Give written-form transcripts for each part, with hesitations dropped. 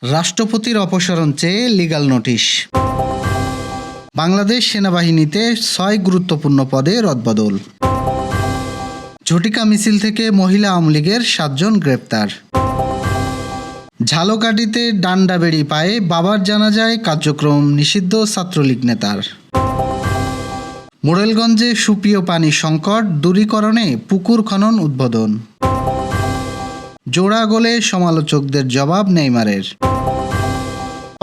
রাষ্ট্রপতির অপসারণ চেয়ে লিগ্যাল নোটিশ। বাংলাদেশ সেনাবাহিনীতে ৬ গুরুত্বপূর্ণ পদে রদবদল। ঝটিকা মিছিল থেকে মহিলা আওয়ামী লীগের ৭ জন গ্রেপ্তার। ঝালকাঠিতে ডান্ডাবেড়ি পায়ে বাবার জানাজায় কার্যক্রম নিষিদ্ধ ছাত্রলীগ নেতার। মোড়েলগঞ্জে সুপেয় পানি সংকট দূরীকরণে পুকুর খনন উদ্বোধন। জোড়া গোলে সমালোচকদের জবাব নেইমারের।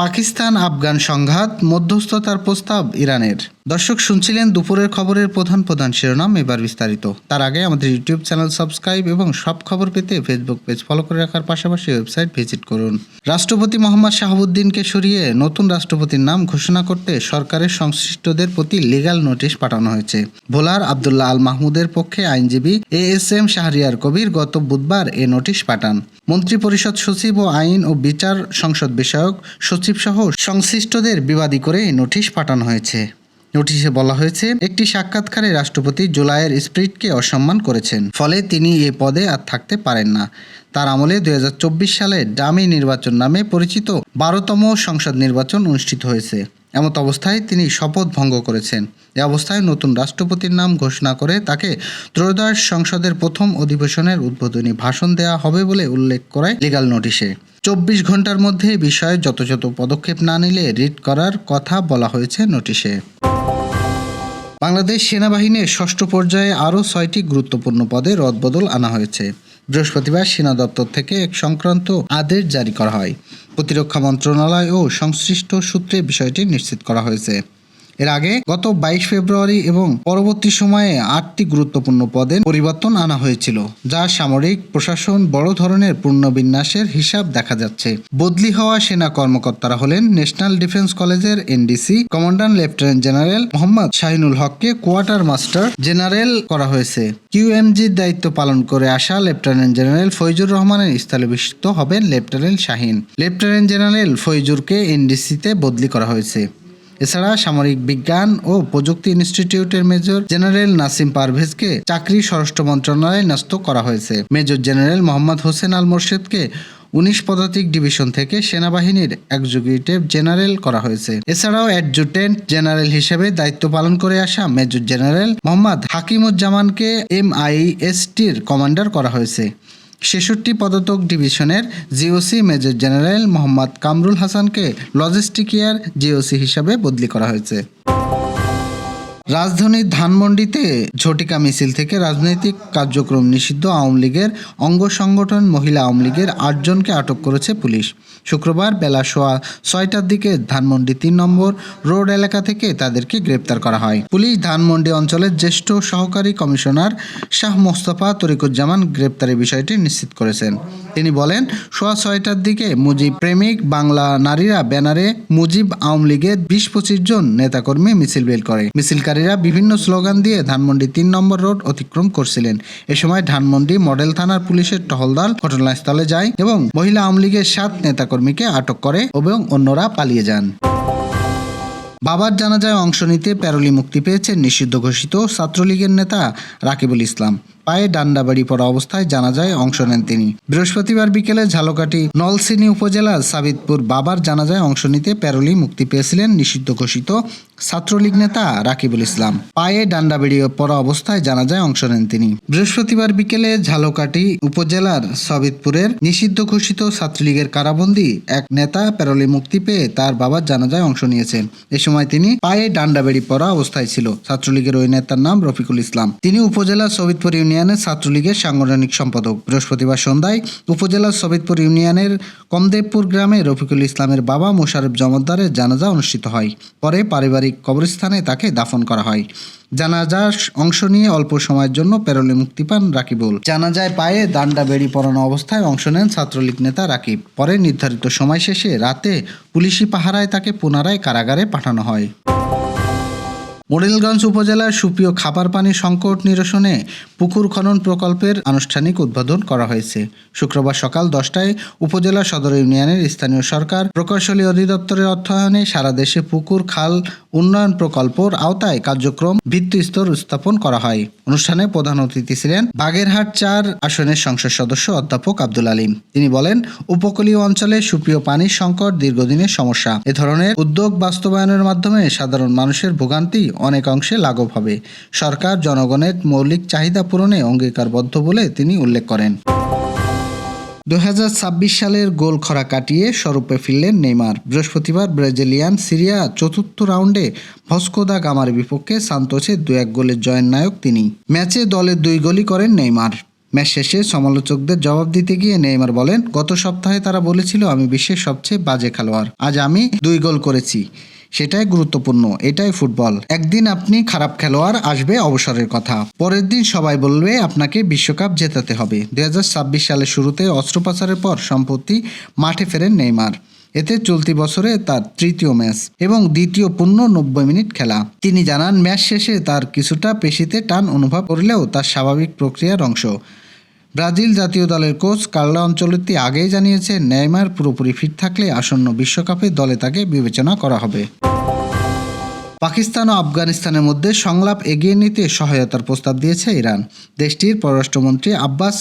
পাকিস্তান আফগান সংঘাত মধ্যস্থতার প্রস্তাব ইরানের। দর্শক শুনছিলেন দুপুরের খবরের প্রধান শিরোনাম, এবার বিস্তারিত। তার আগে আমাদের ইউটিউব চ্যানেল সাবস্ক্রাইব এবং সব খবর পেতে ফেসবুক পেজ ফলো করে রাখার পাশাপাশি ওয়েবসাইট ভিজিট করুন। রাষ্ট্রপতি মোহাম্মদ শাহাবুদ্দিনকে সরিয়ে নতুন রাষ্ট্রপতির নাম ঘোষণা করতে সরকারের সংশ্লিষ্টদের প্রতি লিগ্যাল নোটিশ পাঠানো হয়েছে। ভোলার আবদুল্লাহ আল মাহমুদের পক্ষে আইনজীবী ASM শাহরিয়ার কবির গত বুধবার এ নোটিশ পাঠান। মন্ত্রিপরিষদ সচিব ও আইন ও বিচার সংসদ বিষয়ক সচিব সহ সংশ্লিষ্টদের বিবাদী করে এই নোটিশ পাঠানো হয়েছে। নোটিশে বলা হয়েছে, একটি সাক্ষাৎকারে রাষ্ট্রপতি জুলাইয়ের স্পিরিটকে অসম্মান করেছেন, ফলে তিনি এ পদে আর থাকতে পারেন না। তার আমলে 2024 সালে ডামি নির্বাচন নামে পরিচিত 12তম সংসদ নির্বাচন অনুষ্ঠিত হয়েছে। এমত অবস্থায় তিনি শপথ ভঙ্গ করেছেন। এ অবস্থায় নতুন রাষ্ট্রপতির নাম ঘোষণা করে তাকে ত্রয়োদশ সংসদের প্রথম অধিবেশনের উদ্বোধনী ভাষণ দেওয়া হবে বলে উল্লেখ করায় লিগ্যাল নোটিশে 24 ঘন্টার মধ্যে বিষয়ে যথাযথ পদক্ষেপ না নিলে রিট করার কথা বলা হয়েছে নোটিশে। বাংলাদেশ সেনাবাহিনীর 6ষ্ঠ পর্যায়ে আরও 6টি গুরুত্বপূর্ণ পদে রদবদল আনা হয়েছে। বৃহস্পতিবার সেনা দপ্তর থেকে এক সংক্রান্ত আদেশ জারি করা হয়। প্রতিরক্ষা মন্ত্রণালয় ও সংশ্লিষ্ট সূত্রে বিষয়টি নিশ্চিত করা হয়েছে। এর আগে গত 22 ফেব্রুয়ারি এবং পরবর্তী সময়ে 8টি গুরুত্বপূর্ণ পদে পরিবর্তন আনা হয়েছিল, যা সামরিক প্রশাসন বড় ধরনের পুনর্বিন্যাসের হিসাব দেখা যাচ্ছে। বদলি হওয়া সেনা কর্মকর্তারা হলেন ন্যাশনাল ডিফেন্স কলেজের NDC commandant lieutenant general Mohammad Shahinul হককে কোয়ার্টার মাস্টার জেনারেল করা হয়েছে। QMGর দায়িত্ব পালন করে আসা লেফটেন্যান্ট জেনারেল ফৈজুর রহমানের স্থলাভিষিক্ত হবেন লেফটেন্যান্ট শাহিন। লেফটেন্যান্ট জেনারেল ফৈজুরকে NDCতে বদলি করা হয়েছে। এছাড়া সামরিক বিজ্ঞান ও প্রযুক্তি ইনস্টিটিউটের মেজর জেনারেল নাসিম পারভেজকে চাকরি স্বরাষ্ট্র মন্ত্রণালয়ে ন্যস্ত করা হয়েছে। মেজর জেনারেল মোহাম্মদ হোসেন আল মোর্শেদকে 19 পদাতিক ডিভিশন থেকে সেনাবাহিনীর এক্সিকিউটিভ জেনারেল করা হয়েছে। এছাড়াও অ্যাডজুটেন্ট জেনারেল হিসেবে দায়িত্ব পালন করে আসা মেজর জেনারেল মোহাম্মদ হাকিমুজ্জামানকে MISTর কমান্ডার করা হয়েছে। 66 পদাতিক ডিভিশনের GOC major general Mohammad Kamrul হাসানকে লজিস্টিকিয়ার GOC হিসাবে বদলি করা হয়েছে। রাজধানীর ধানমন্ডিতে ঝটিকা মিছিল থেকে রাজনৈতিক কার্যক্রম নিষিদ্ধ আওয়ামী লীগের অঙ্গ সংগঠন মহিলা আওয়ামী লীগের 8 জনকে আটক করেছে পুলিশ। শুক্রবার বেলা 6টার দিকে ধানমন্ডি 3 নম্বর রোড এলাকা থেকে তাদেরকে গ্রেপ্তার করা হয়। পুলিশ ধানমন্ডি অঞ্চলের জ্যেষ্ঠ সহকারী কমিশনার শাহ মোস্তফা তরিকুজ্জামান গ্রেপ্তারের বিষয়টি নিশ্চিত করেছেন। তিনি বলেন, 6টার দিকে মুজিব প্রেমিক বাংলা নারীরা ব্যানারে মুজিব আওয়ামী লীগের 20-25 জন নেতাকর্মী মিছিল বের করে। মিছিলকারীরা বিভিন্ন স্লোগান দিয়ে ধানমন্ডি 3 নম্বর রোড অতিক্রম করছিলেন। এ সময় ধানমন্ডি মডেল থানার পুলিশের টহল দল ঘটনাস্থলে যায় এবং মহিলা আওয়ামী লীগের 7 নেতাকর্মীকে আটক করে এবং অন্যরা পালিয়ে যান। বাবার জানাজায় অংশ নিতে প্যারোলে মুক্তি পেয়েছেন নিষিদ্ধ ঘোষিত ছাত্রলীগের নেতা রাকিবুল ইসলাম। পায়ে ডান্ডাবাড়ি পড়া অবস্থায় জানাজায় অংশ নেন তিনি। বৃহস্পতিবার বিকেলে ঝালকাঠি নলছিনি উপজেলার সাবিতপুর বাবার জানাজায় অংশ নিতে প্যারোলে মুক্তি পেয়েছিলেন নিষিদ্ধ ঘোষিত ছাত্রলীগ নেতা রাকিবুল ইসলাম। পায়ে ডান্ডাবেড়ি পড়া অবস্থায় জানাজায় অংশ নেন তিনি। বৃহস্পতিবার বিকেলে ঝালকাঠি উপজেলার সাবিতপুরের নিষিদ্ধ ঘোষিত ছাত্রলীগের কারাবন্দী এক নেতা প্যারোলে মুক্তি পেয়ে তার বাবার জানাজায় অংশ নিয়েছেন। এ সময় তিনি পায়ে ডান্ডাবেড়ি পড়া অবস্থায় ছিল। ছাত্রলীগের ওই নেতার নাম রফিকুল ইসলাম। তিনি উপজেলার সবিতপুর ইউনিয়নের ছাত্রলীগের সাংগঠনিক সম্পাদক। বৃহস্পতিবার সন্ধ্যায় উপজেলার সবিতপুর ইউনিয়নের কমদেবপুর গ্রামে রফিকুল ইসলামের বাবা মোশাররফ জমাদ্দারের জানাজা অনুষ্ঠিত হয়। পরে পারিবারিক কবরস্থানে তাকে দাফন করা হয়। জানাজার অংশ নিয়ে অল্প সময়ের জন্য প্যারোলে মুক্তি পান রাকিবুল। জানাজায় পায়ে ডান্ডাবেড়ি পরানো অবস্থায় অংশ নেন ছাত্রলীগ নেতা রাকিব। পরে নির্ধারিত সময় শেষে রাতে পুলিশি পাহারায় তাকে পুনরায় কারাগারে পাঠানো হয়। মোড়েলগঞ্জ উপজেলার সুপ্রিয় খাবার পানি সংকট নিরসনে পুকুর খনন প্রকল্পের আনুষ্ঠানিক উদ্বোধন করা হয়েছে। শুক্রবার সকাল 10টায় উপজেলা সদর ইউনিয়নের স্থানীয় সরকার প্রকৌশলী অধিদপ্তরের অর্থায়নে সারা দেশে পুকুর খাল উন্নয়ন প্রকল্পের আওতায় কার্যক্রম ভিত্তিস্তর স্থাপন করা হয়। অনুষ্ঠানে প্রধান অতিথি ছিলেন বাগেরহাট 4 আসনের সংসদ সদস্য অধ্যাপক আব্দুল আলীম। তিনি বলেন, উপকূলীয় অঞ্চলে সুপ্রিয় পানির সংকট দীর্ঘদিনের সমস্যা। এ ধরনের উদ্যোগ বাস্তবায়নের মাধ্যমে সাধারণ মানুষের ভোগান্তি অনেক অংশে লাঘব হবে। সরকার জনগণের মৌলিক চাহিদা পূরণে অঙ্গীকারবদ্ধ বলে তিনি উল্লেখ করেন। 2026 সালের গোল খরা কাটিয়ে স্বরূপে ফিরলেন নেইমার। বৃহস্পতিবার ব্রাজিলিয়ান সিরিয়া চতুর্থ রাউন্ডে ভাস্কো দা গামার বিপক্ষে সান্তোসে 2-1 গোলের জয়ের নায়ক তিনি। ম্যাচে দলের 2 গোলই করেন নেইমার। ম্যাচ শেষে সমালোচকদের জবাব দিতে গিয়ে নেইমার বলেন, গত সপ্তাহে তারা বলেছিল আমি বিশ্বের সবচেয়ে বাজে খেলোয়াড়। আজ আমি 2 গোল করেছি, সেটাই গুরুত্বপূর্ণ, এটাই ফুটবল। একদিন আপনি খারাপ খেলোয়াড়, আসবে অবসরের কথা, পরের দিন সবাই বলবে আপনাকে বিশ্বকাপ জেতাতে হবে। 2026 সালের শুরুতে অস্ত্রোপচারের পর সম্প্রতি মাঠে ফেরেন নেইমার। এতে চলতি বছরে তার 3য় ম্যাচ এবং দ্বিতীয় পূর্ণ 90 মিনিট খেলা। তিনি জানান, ম্যাচ শেষে তার কিছুটা পেশিতে টান অনুভব করলেও তার স্বাভাবিক প্রক্রিয়ার অংশ। ব্রাজিল জাতীয় দলের কোচ কার্লো আনচেলত্তি আগেই জানিয়েছেন, নেইমার পুরোপুরি ফিট থাকলে আসন্ন বিশ্বকাপে দলে তাকে বিবেচনা করা হবে। পাকিস্তান ও আফগানিস্তানের মধ্যে সংলাপ এগিয়ে নিতে সহায়তার প্রস্তাব দিয়েছে ইরান। দেশটির পররাষ্ট্রমন্ত্রী আব্বাস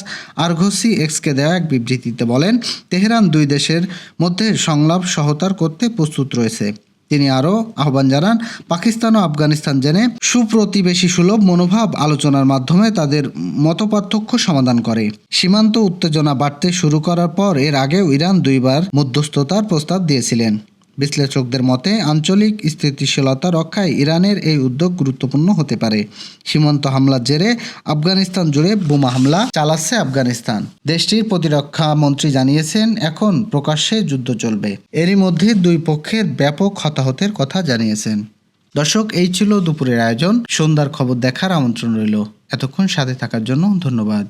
আরঘসি এক্সকে দেওয়া এক বিবৃতিতে বলেন, তেহরান 2 দেশের মধ্যে সংলাপ সহায়তা করতে প্রস্তুত রয়েছে। তিনি আরও আহ্বান জানান, পাকিস্তান ও আফগানিস্তান জেনে সুপ্রতিবেশী সুলভ মনোভাব আলোচনার মাধ্যমে তাদের মতপার্থক্য সমাধান করে। সীমান্ত উত্তেজনা বাড়তে শুরু করার পর এর আগেও ইরান 2 বার মধ্যস্থতার প্রস্তাব দিয়েছিলেন। বিশ্লেষকদের মতে, আঞ্চলিক স্থিতিশীলতা রক্ষায় ইরানের এই উদ্যোগ গুরুত্বপূর্ণ হতে পারে। সীমান্ত হামলার জেরে আফগানিস্তান জুড়ে বোমা হামলা চালাচ্ছে আফগানিস্তান। দেশটির প্রতিরক্ষা মন্ত্রী জানিয়েছেন, এখন প্রকাশ্যে যুদ্ধ চলবে। এরই মধ্যে 2 পক্ষের ব্যাপক হতাহতের কথা জানিয়েছেন। দর্শক, এই ছিল দুপুরের আয়োজন। সন্ধ্যার খবর দেখার আমন্ত্রণ রইল। এতক্ষণ সাথে থাকার জন্য ধন্যবাদ।